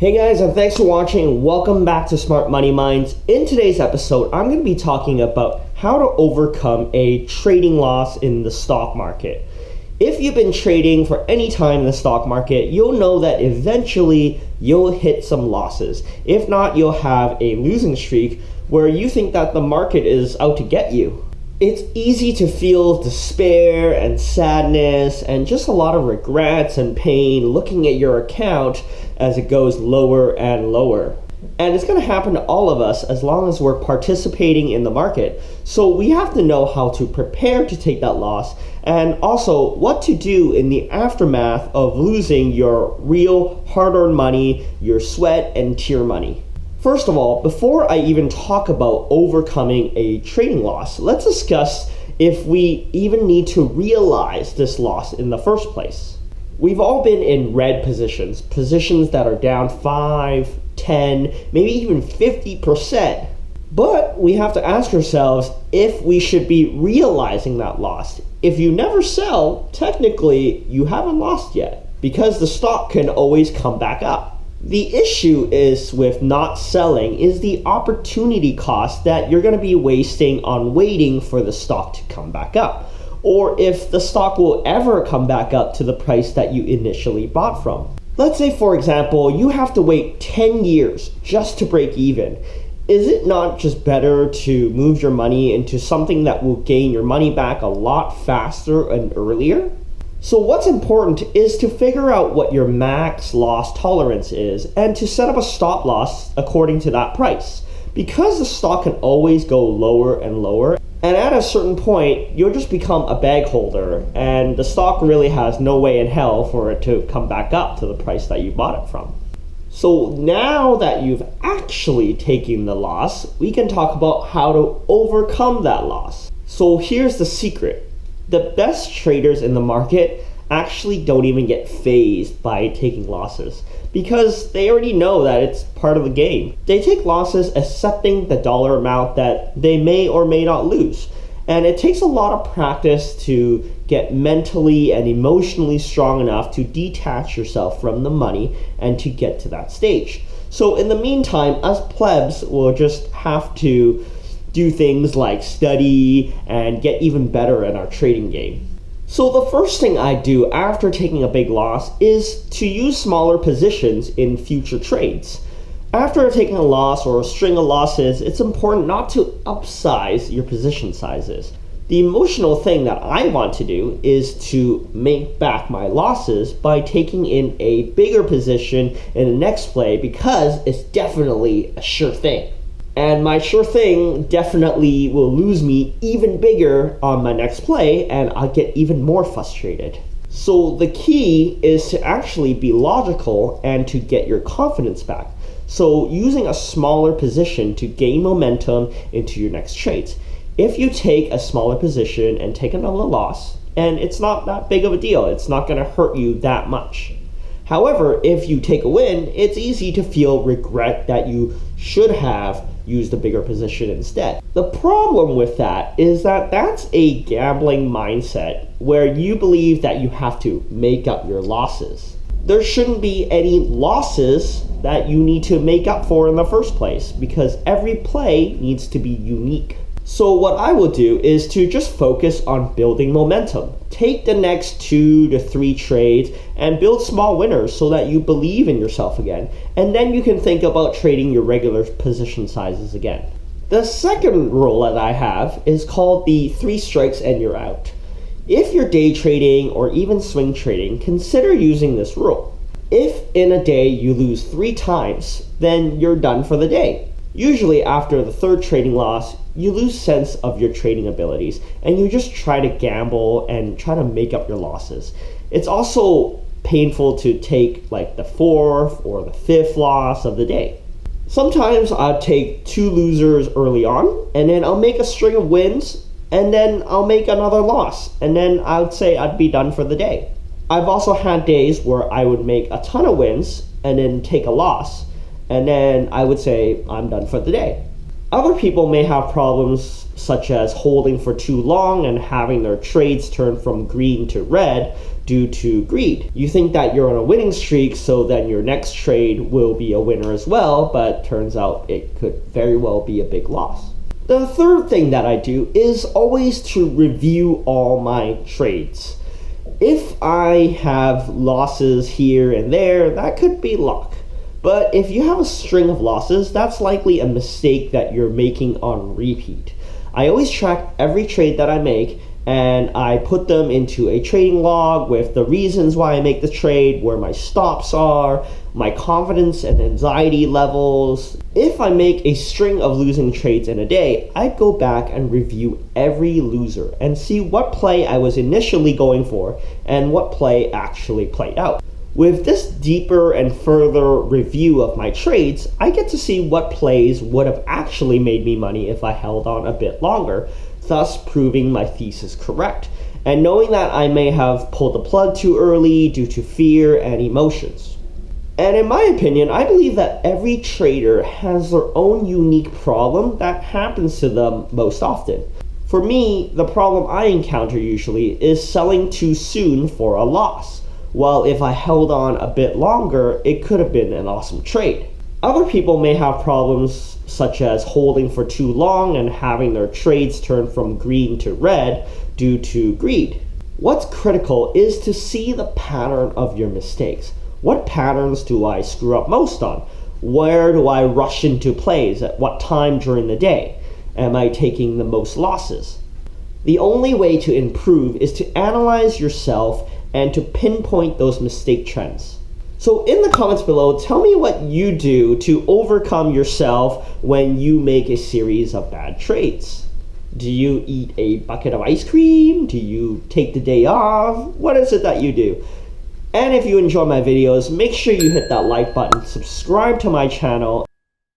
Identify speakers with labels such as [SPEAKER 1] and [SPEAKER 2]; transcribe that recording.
[SPEAKER 1] Hey guys, and thanks for watching. Welcome back to Smart Money Minds. In today's episode, I'm going to be talking about how to overcome a trading loss in the stock market. If you've been trading for any time in the stock market, you'll know that eventually you'll hit some losses. If not, you'll have a losing streak where you think that the market is out to get you. It's easy to feel despair and sadness and just a lot of regrets and pain looking at your account as it goes lower and lower. And it's going to happen to all of us as long as we're participating in the market. So we have to know how to prepare to take that loss and also what to do in the aftermath of losing your real hard-earned money, your sweat and tear money. First of all, before I even talk about overcoming a trading loss, let's discuss if we even need to realize this loss in the first place. We've all been in red positions that are down 5, 10, maybe even 50%. But we have to ask ourselves if we should be realizing that loss. If you never sell, technically you haven't lost yet because the stock can always come back up. The issue is with not selling is the opportunity cost that you're going to be wasting on waiting for the stock to come back up, or if the stock will ever come back up to the price that you initially bought from. Let's say, for example, you have to wait 10 years just to break even. Is it not just better to move your money into something that will gain your money back a lot faster and earlier? So what's important is to figure out what your max loss tolerance is and to set up a stop loss according to that price. Because the stock can always go lower and lower, and at a certain point, you'll just become a bag holder and the stock really has no way in hell for it to come back up to the price that you bought it from. So now that you've actually taken the loss, we can talk about how to overcome that loss. So here's the secret. The best traders in the market actually don't even get fazed by taking losses because they already know that it's part of the game. They take losses accepting the dollar amount that they may or may not lose. And it takes a lot of practice to get mentally and emotionally strong enough to detach yourself from the money and to get to that stage. So in the meantime, us plebs will just have to do things like study and get even better at our trading game. So the first thing I do after taking a big loss is to use smaller positions in future trades. After taking a loss or a string of losses, it's important not to upsize your position sizes. The emotional thing that I want to do is to make back my losses by taking in a bigger position in the next play because it's definitely a sure thing. And my sure thing definitely will lose me even bigger on my next play and I'll get even more frustrated. So the key is to actually be logical and to get your confidence back. So using a smaller position to gain momentum into your next trades. If you take a smaller position and take another loss, and it's not that big of a deal, it's not going to hurt you that much. However, if you take a win, it's easy to feel regret that you should have used a bigger position instead. The problem with that is that that's a gambling mindset where you believe that you have to make up your losses. There shouldn't be any losses that you need to make up for in the first place because every play needs to be unique. So what I will do is to just focus on building momentum. Take the next 2 to 3 trades and build small winners so that you believe in yourself again. And then you can think about trading your regular position sizes again. The second rule that I have is called the 3 strikes and you're out. If you're day trading or even swing trading, consider using this rule. If in a day you lose 3 times, then you're done for the day. Usually after the 3rd trading loss, you lose sense of your trading abilities and you just try to gamble and try to make up your losses. It's also painful to take like the 4th or the 5th loss of the day. Sometimes I'll take 2 losers early on and then I'll make a string of wins and then I'll make another loss and then I would say I'd be done for the day. I've also had days where I would make a ton of wins and then take a loss and then I would say I'm done for the day. Other people may have problems such as holding for too long and having their trades turn from green to red due to greed. You think that you're on a winning streak, so then your next trade will be a winner as well, but turns out it could very well be a big loss. The third thing that I do is always to review all my trades. If I have losses here and there, that could be luck. But if you have a string of losses, that's likely a mistake that you're making on repeat. I always track every trade that I make, and I put them into a trading log with the reasons why I make the trade, where my stops are, my confidence and anxiety levels. If I make a string of losing trades in a day, I go back and review every loser and see what play I was initially going for and what play actually played out. With this deeper and further review of my trades, I get to see what plays would have actually made me money if I held on a bit longer, thus proving my thesis correct, and knowing that I may have pulled the plug too early due to fear and emotions. And in my opinion, I believe that every trader has their own unique problem that happens to them most often. For me, the problem I encounter usually is selling too soon for a loss. While if I held on a bit longer, it could have been an awesome trade. Other people may have problems such as holding for too long and having their trades turn from green to red due to greed. What's critical is to see the pattern of your mistakes. What patterns do I screw up most on? Where do I rush into plays? At what time during the day? Am I taking the most losses? The only way to improve is to analyze yourself and to pinpoint those mistake trends. So in the comments below, tell me what you do to overcome yourself when you make a series of bad trades. Do you eat a bucket of ice cream? Do you take the day off? What is it that you do? And if you enjoy my videos, make sure you hit that like button, subscribe to my channel,